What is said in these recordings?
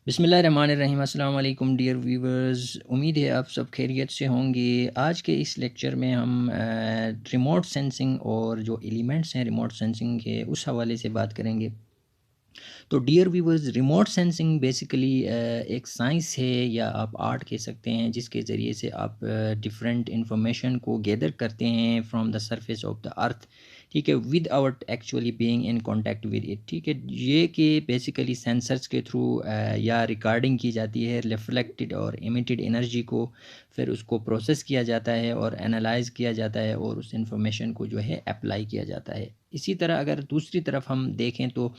बिस्मिल्लाहिर्रहमानिर्रहीम। अस्सलाम वालेकुम डियर व्यूवर्स, उम्मीद है आप सब खैरियत से होंगे। आज के इस लेक्चर में हम रिमोट सेंसिंग और जो एलिमेंट्स हैं रिमोट सेंसिंग के उस हवाले से बात करेंगे। तो dear viewers, remote sensing basically एक साइंस है या आप आर्ट कह सकते हैं, जिसके ज़रिए से आप डिफरेंट इंफॉर्मेशन को गैदर करते हैं from the surface of the earth, ठीक है, with our actually being in contact with it. ठीक है, ये कि बेसिकली सेंसर्स के थ्रू या रिकॉर्डिंग की जाती है रिफ्लेक्टेड और इमिटेड एनर्जी को, फिर उसको प्रोसेस किया जाता है और एनालाइज किया जाता है और उस इंफॉर्मेशन को जो है अप्लाई किया जाता है। इसी तरह अगर दूसरी तरफ हम देखें तो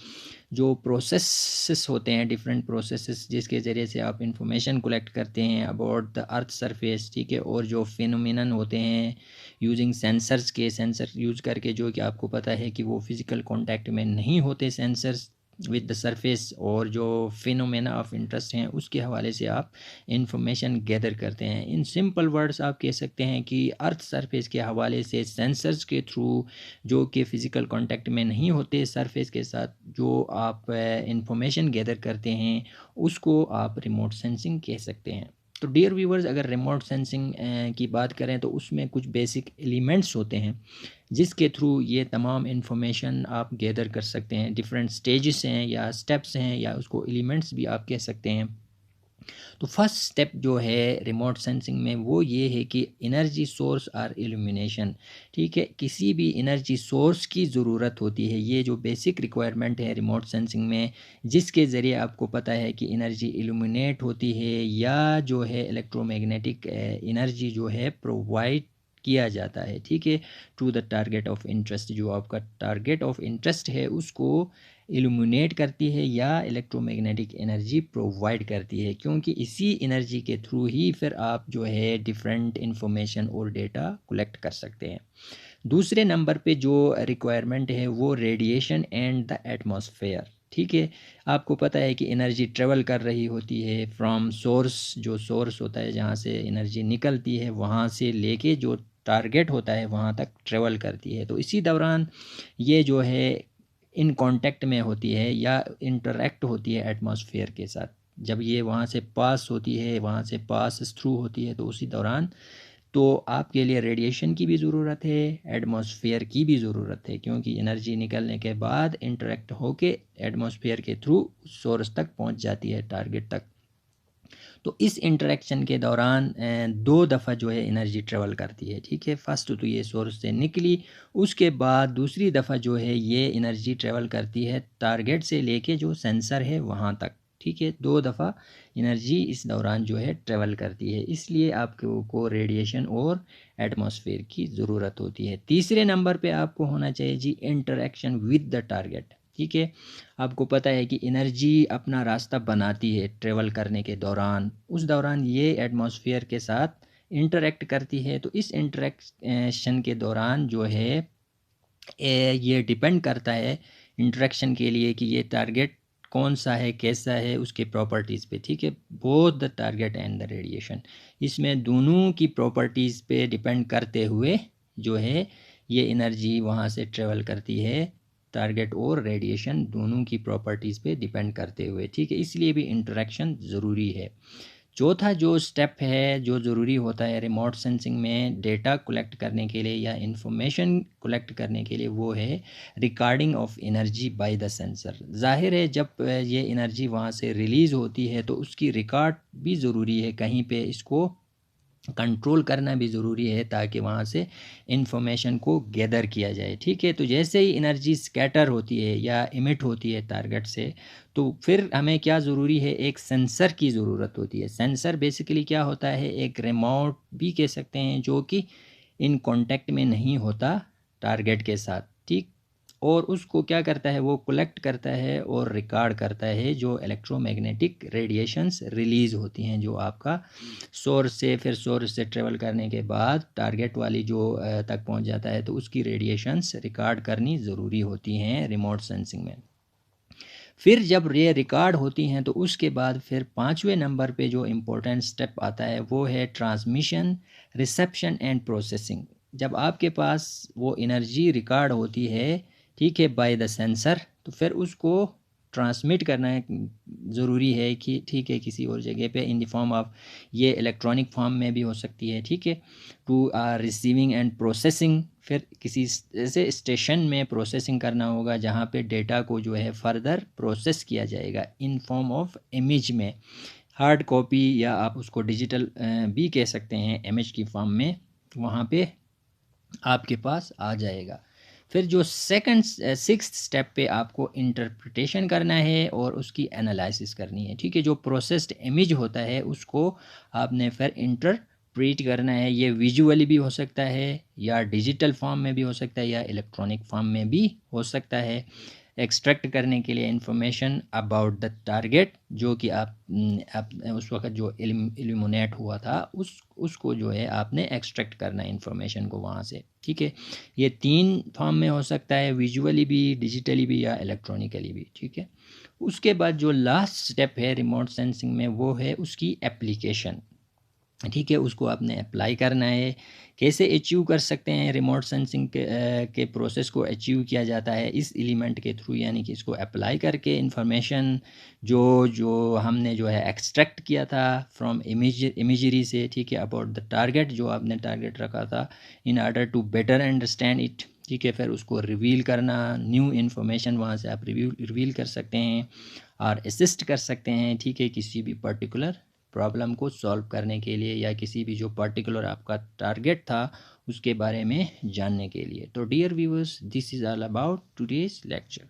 जो प्रोसेसेस होते हैं, डिफरेंट प्रोसेसेस जिसके ज़रिए से आप इंफॉर्मेशन कलेक्ट करते हैं अबाउट द अर्थ सरफेस, ठीक है, और जो फिनोमिनन होते हैं यूजिंग सेंसर्स के, सेंसर यूज़ करके, जो कि आपको पता है कि वो फिज़िकल कांटेक्ट में नहीं होते सेंसर्स विद द सरफेस, और जो फिनोमेना ऑफ इंटरेस्ट हैं उसके हवाले से आप इंफॉर्मेशन गैदर करते हैं। इन सिंपल वर्ड्स आप कह सकते हैं कि अर्थ सरफेस के हवाले से सेंसर्स के थ्रू, जो कि फ़िज़िकल कांटेक्ट में नहीं होते सरफेस के साथ, जो आप इंफॉर्मेशन गैदर करते हैं उसको आप रिमोट सेंसिंग कह सकते हैं। तो डियर व्यूवर्स, अगर रिमोट सेंसिंग की बात करें तो उसमें कुछ बेसिक एलिमेंट्स होते हैं जिसके थ्रू ये तमाम इंफॉर्मेशन आप गैदर कर सकते हैं। डिफरेंट स्टेजेस हैं या स्टेप्स हैं या उसको एलिमेंट्स भी आप कह सकते हैं। तो फर्स्ट स्टेप जो है रिमोट सेंसिंग में वो ये है कि एनर्जी सोर्स और इल्यूमिनेशन। ठीक है, किसी भी एनर्जी सोर्स की ज़रूरत होती है, ये जो बेसिक रिक्वायरमेंट है रिमोट सेंसिंग में, जिसके ज़रिए आपको पता है कि एनर्जी इल्यूमिनेट होती है या जो है इलेक्ट्रोमैग्नेटिक एनर्जी जो है प्रोवाइड किया जाता है, ठीक है, to the target of interest. जो आपका टारगेट ऑफ इंटरेस्ट है उसको इल्यूमिनेट करती है या इलेक्ट्रोमैग्नेटिक एनर्जी प्रोवाइड करती है, क्योंकि इसी एनर्जी के थ्रू ही फिर आप जो है डिफरेंट इंफॉर्मेशन और डेटा कलेक्ट कर सकते हैं। दूसरे नंबर पे जो रिक्वायरमेंट है वो रेडिएशन एंड द एटमॉस्फेयर। ठीक है, आपको पता है कि एनर्जी ट्रेवल कर रही होती है फ्रॉम सोर्स, जो सोर्स होता है जहाँ से एनर्जी निकलती है वहाँ से लेके जो टारगेट होता है वहाँ तक ट्रेवल करती है। तो इसी दौरान ये जो है इन कांटेक्ट में होती है या इंटरेक्ट होती है एटमॉस्फेयर के साथ। जब ये वहाँ से पास होती है, वहाँ से पास थ्रू होती है, तो उसी दौरान तो आपके लिए रेडिएशन की भी ज़रूरत है, एटमॉस्फेयर की भी ज़रूरत है, क्योंकि एनर्जी निकलने के बाद इंटरेक्ट होके एटमॉस्फेयर के थ्रू सोर्स तक पहुंच जाती है, टारगेट तक। तो इस इंटरेक्शन के दौरान दो दफ़ा जो है एनर्जी ट्रेवल करती है। ठीक है, फर्स्ट तो ये सोर्स से निकली, उसके बाद दूसरी दफ़ा जो है ये एनर्जी ट्रेवल करती है टारगेट से लेके जो सेंसर है वहाँ तक। ठीक है, दो दफ़ा एनर्जी इस दौरान जो है ट्रेवल करती है, इसलिए आपको रेडिएशन और एटमॉस्फेयर की ज़रूरत होती है। तीसरे नंबर पे आपको होना चाहिए जी इंटरेक्शन विद द टारगेट। ठीक है, आपको पता है कि एनर्जी अपना रास्ता बनाती है ट्रेवल करने के दौरान, उस दौरान ये एटमॉस्फेयर के साथ इंटरेक्ट करती है। तो इस इंटरेक्शन के दौरान जो है ये डिपेंड करता है इंटरेक्शन के लिए कि ये टारगेट कौन सा है, कैसा है, उसके प्रॉपर्टीज़ पे। ठीक है, both the target and the radiation, इसमें दोनों की प्रॉपर्टीज़ पे डिपेंड करते हुए जो है ये एनर्जी वहाँ से ट्रेवल करती है, टारगेट और रेडिएशन दोनों की प्रॉपर्टीज़ पे डिपेंड करते हुए। ठीक है, इसलिए भी इंटरेक्शन ज़रूरी है। चौथा जो स्टेप है जो ज़रूरी होता है रिमोट सेंसिंग में डेटा कलेक्ट करने के लिए या इंफॉर्मेशन कलेक्ट करने के लिए, वो है recording of energy by the sensor. जाहिर है जब ये एनर्जी वहाँ से रिलीज़ होती है तो उसकी रिकॉर्ड भी ज़रूरी है, कहीं पे इसको कंट्रोल करना भी ज़रूरी है ताकि वहाँ से इंफॉर्मेशन को गैदर किया जाए। ठीक है, तो जैसे ही एनर्जी स्कैटर होती है या इमिट होती है टारगेट से, तो फिर हमें क्या ज़रूरी है, एक सेंसर की ज़रूरत होती है। सेंसर बेसिकली क्या होता है, एक रिमोट भी कह सकते हैं, जो कि इन कांटेक्ट में नहीं होता टारगेट के साथ। ठीक, और उसको क्या करता है, वो कलेक्ट करता है और रिकॉर्ड करता है जो इलेक्ट्रोमैग्नेटिक रेडिएशंस रिलीज़ होती हैं, जो आपका सोर्स से, फिर सोर्स से ट्रेवल करने के बाद टारगेट वाली जो तक पहुंच जाता है, तो उसकी रेडिएशंस रिकॉर्ड करनी ज़रूरी होती हैं रिमोट सेंसिंग में। फिर जब ये रिकॉर्ड होती हैं तो उसके बाद फिर पाँचवें नंबर पे जो इम्पोर्टेंट स्टेप आता है वो है ट्रांसमिशन, रिसेप्शन एंड प्रोसेसिंग। जब आपके पास वो एनर्जी रिकॉर्ड होती है, ठीक है, बाय द सेंसर, तो फिर उसको ट्रांसमिट करना है ज़रूरी है कि ठीक है किसी और जगह पे इन द फॉर्म ऑफ, ये इलेक्ट्रॉनिक फॉर्म में भी हो सकती है, ठीक है, टू रिसीविंग एंड प्रोसेसिंग, फिर किसी ऐसे स्टेशन में प्रोसेसिंग करना होगा जहाँ पे डेटा को जो है फर्दर प्रोसेस किया जाएगा इन फॉर्म ऑफ इमेज में, हार्ड कॉपी या आप उसको डिजिटल भी कह सकते हैं, इमेज की फॉर्म में वहाँ पे आपके पास आ जाएगा। फिर जो सेकंड सिक्स्थ स्टेप पे आपको इंटरप्रिटेशन करना है और उसकी एनालिसिस करनी है, ठीक है। जो प्रोसेस्ड इमेज होता है उसको आपने फिर इंटरप्रेट करना है। ये विजुअली भी हो सकता है या डिजिटल फॉर्म में भी हो सकता है या इलेक्ट्रॉनिक फॉर्म में भी हो सकता है। एक्सट्रैक्ट करने के लिए इंफॉर्मेशन अबाउट द टारगेट, जो कि आप उस वक्त जो इल्यूमिनेट हुआ था उसको जो है आपने एक्सट्रैक्ट करना है इंफॉर्मेशन को वहाँ से, ठीक है। ये 3 फॉर्म में हो सकता है, विजुअली भी, डिजिटली भी या इलेक्ट्रॉनिकली भी, ठीक है। उसके बाद जो लास्ट स्टेप है रिमोट सेंसिंग में वो है उसकी एप्लीकेशन, ठीक है। उसको आपने अप्लाई करना है। कैसे अचीव कर सकते हैं रिमोट सेंसिंग के प्रोसेस को अचीव किया जाता है इस एलिमेंट के थ्रू, यानी कि इसको अप्लाई करके इंफॉर्मेशन जो जो हमने जो है एक्सट्रैक्ट किया था फ्रॉम इमेजरी से, ठीक है, अबाउट द टारगेट, जो आपने टारगेट रखा था, in order to better understand it, ठीक है। फिर उसको रिवील करना, न्यू इन्फॉर्मेशन वहाँ से आप रिवील कर सकते हैं और असिस्ट कर सकते हैं, ठीक है, किसी भी पर्टिकुलर प्रॉब्लम को सॉल्व करने के लिए या किसी भी जो पर्टिकुलर आपका टारगेट था उसके बारे में जानने के लिए। तो dear viewers, this is all about today's lecture.